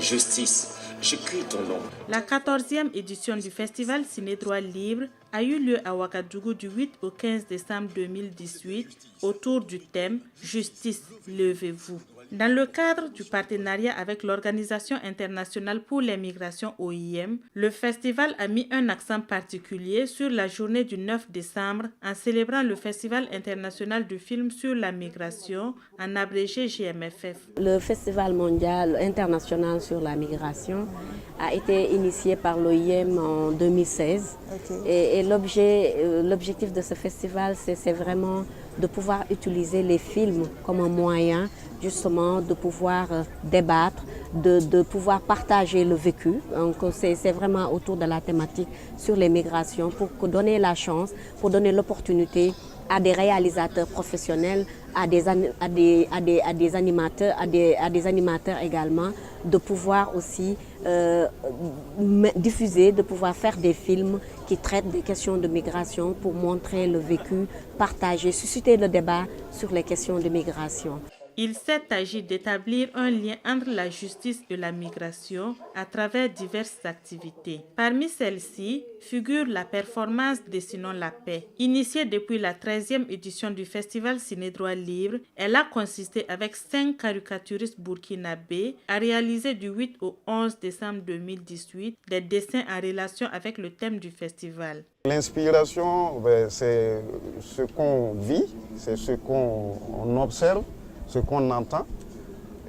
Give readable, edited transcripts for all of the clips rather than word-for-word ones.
Justice, je crie ton nom. La 14e édition du Festival Ciné Droit Libre a eu lieu à Ouagadougou du 8 au 15 décembre 2018 autour du thème « Justice, levez-vous ». Dans le cadre du partenariat avec l'Organisation internationale pour les migrations OIM, le festival a mis un accent particulier sur la journée du 9 décembre en célébrant le Festival international du film sur la migration, en abrégé GMFF. Le Festival mondial international sur la migration a été initié par l'OIM en 2016. Et l'objectif de ce festival, c'est vraiment de pouvoir utiliser les films comme un moyen justement de pouvoir débattre, de pouvoir partager le vécu. Donc c'est vraiment autour de la thématique sur les migrations pour donner la chance, pour donner l'opportunité à des réalisateurs professionnels, à des animateurs également, de pouvoir aussi diffuser, de pouvoir faire des films qui traitent des questions de migration pour montrer le vécu, partager, susciter le débat sur les questions de migration. Il s'est agi d'établir un lien entre la justice et la migration à travers diverses activités. Parmi celles-ci figure la performance Dessinons la paix. Initiée depuis la 13e édition du Festival Ciné Droit Libre, elle a consisté avec 5 caricaturistes burkinabés à réaliser du 8 au 11 décembre 2018 des dessins en relation avec le thème du festival. L'inspiration, c'est ce qu'on vit, c'est ce qu'on observe, ce qu'on entend,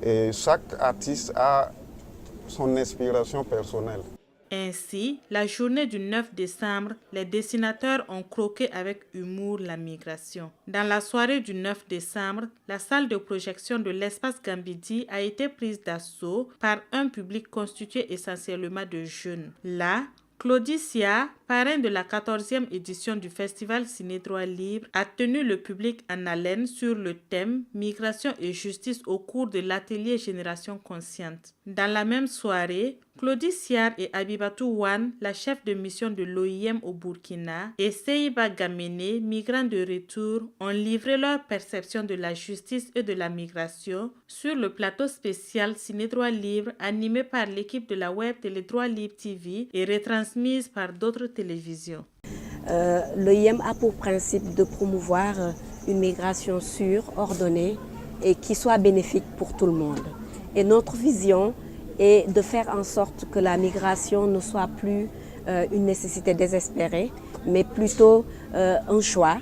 et chaque artiste a son inspiration personnelle. Ainsi, la journée du 9 décembre, les dessinateurs ont croqué avec humour la migration. Dans la soirée du 9 décembre, la salle de projection de l'Espace Gambidi a été prise d'assaut par un public constitué essentiellement de jeunes. Là, Claudie Sia, parrain de la 14e édition du Festival Ciné Droit Libre, a tenu le public en haleine sur le thème « Migration et justice » au cours de l'atelier Génération Consciente. Dans la même soirée, Claudie Siar et Abibatou Wan, la chef de mission de l'OIM au Burkina, et Seiba Gamene, migrant de retour, ont livré leur perception de la justice et de la migration sur le plateau spécial Ciné Droit Libre animé par l'équipe de la web Télé Droit Libre TV et retransmise par d'autres télévisions. L'OIM a pour principe de promouvoir une migration sûre, ordonnée et qui soit bénéfique pour tout le monde. Et notre vision est de faire en sorte que la migration ne soit plus une nécessité désespérée, mais plutôt un choix.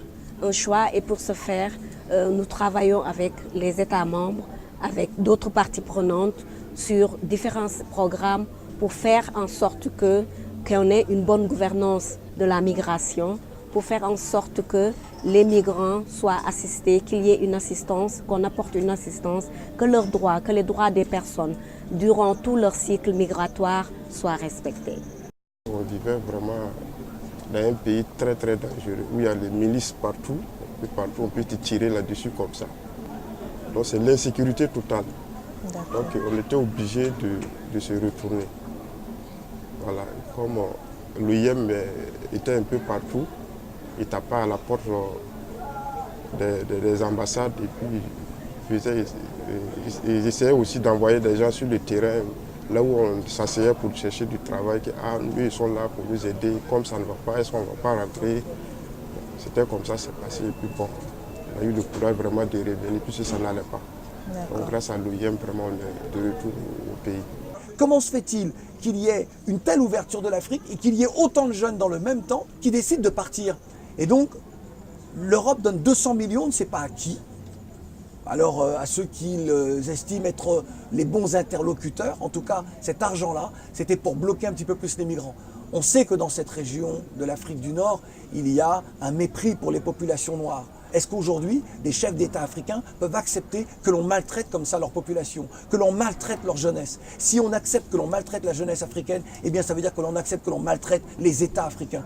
Et pour ce faire, nous travaillons avec les États membres, avec d'autres parties prenantes sur différents programmes pour faire en sorte qu'on ait une bonne gouvernance de la migration, pour faire en sorte que les migrants soient assistés, qu'il y ait une assistance, qu'on apporte une assistance, que leurs droits, que les droits des personnes durant tout leur cycle migratoire soient respectés. On vivait vraiment dans un pays très très dangereux, où il y a les milices partout, et partout on peut te tirer là-dessus comme ça. Donc c'est l'insécurité totale. Donc on était obligé de se retourner. Voilà, comme l'OIM était un peu partout, il tapait à la porte des ambassades et puis ils essayaient aussi d'envoyer des gens sur le terrain, là où on s'asseyait pour chercher du travail, que eux ils sont là pour nous aider, comme ça ne va pas, est-ce qu'on ne va pas rentrer. C'était comme ça, c'est passé, et puis bon, on a eu le courage vraiment de revenir, puisque ça n'allait pas. Donc grâce à l'OIM, vraiment, on est de retour au pays. Comment se fait-il qu'il y ait une telle ouverture de l'Afrique et qu'il y ait autant de jeunes dans le même temps qui décident de partir? Et donc, l'Europe donne 200 millions, on ne sait pas à qui. Alors, à ceux qu'ils estiment être les bons interlocuteurs, en tout cas, cet argent-là, c'était pour bloquer un petit peu plus les migrants. On sait que dans cette région de l'Afrique du Nord, il y a un mépris pour les populations noires. Est-ce qu'aujourd'hui, des chefs d'État africains peuvent accepter que l'on maltraite comme ça leur population, que l'on maltraite leur jeunesse? Si on accepte que l'on maltraite la jeunesse africaine, eh bien ça veut dire que l'on accepte que l'on maltraite les États africains.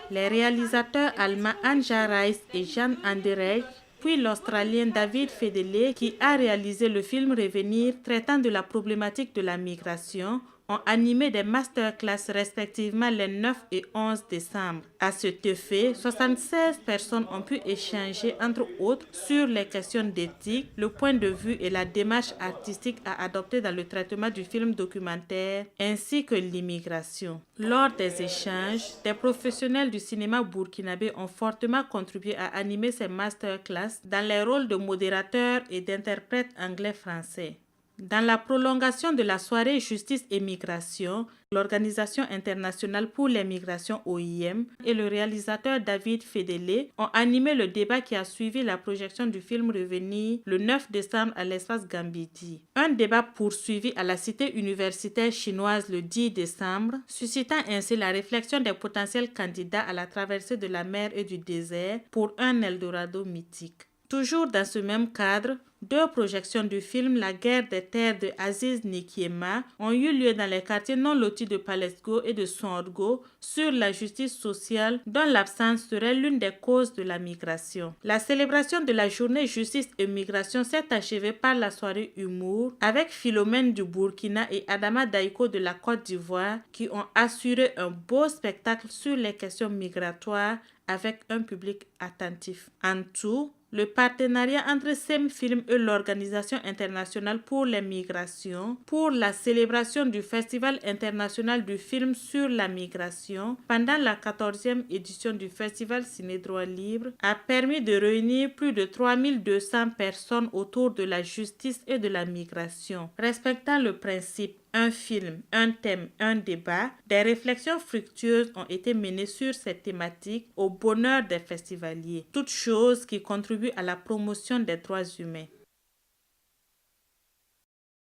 Les réalisateurs allemands Anja Reis et Jean Anderej, puis l'Australien David Fedele, qui a réalisé le film Revenir traitant de la problématique de la migration, ont animé des masterclass respectivement les 9 et 11 décembre. À cet effet, 76 personnes ont pu échanger entre autres sur les questions d'éthique, le point de vue et la démarche artistique à adopter dans le traitement du film documentaire ainsi que l'immigration. Lors des échanges, des professionnels du cinéma burkinabé ont fortement contribué à animer ces masterclass dans les rôles de modérateurs et d'interprètes anglais-français. Dans la prolongation de la soirée Justice et Migration, l'Organisation internationale pour les migrations OIM et le réalisateur David Fedele ont animé le débat qui a suivi la projection du film Revenir le 9 décembre à l'espace Gambidi. Un débat poursuivi à la cité universitaire chinoise le 10 décembre, suscitant ainsi la réflexion des potentiels candidats à la traversée de la mer et du désert pour un Eldorado mythique. Toujours dans ce même cadre, 2 projections du film La guerre des terres de Aziz Nikiema ont eu lieu dans les quartiers non lotis de Palesgo et de Sonrgo sur la justice sociale dont l'absence serait l'une des causes de la migration. La célébration de la journée justice et migration s'est achevée par la soirée humour avec Philomène du Burkina et Adama Daiko de la Côte d'Ivoire qui ont assuré un beau spectacle sur les questions migratoires avec un public attentif. En tout, le partenariat entre SEMFilm et l'Organisation internationale pour les migrations pour la célébration du Festival international du film sur la migration pendant la 14e édition du Festival Ciné Droit Libre a permis de réunir plus de 3200 personnes autour de la justice et de la migration, respectant le principe un film, un thème, un débat, des réflexions fructueuses ont été menées sur cette thématique au bonheur des festivaliers, toutes choses qui contribuent à la promotion des droits humains.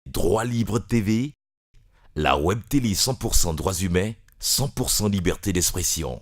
Droit Libre TV, la web télé 100% droits humains, 100% liberté d'expression.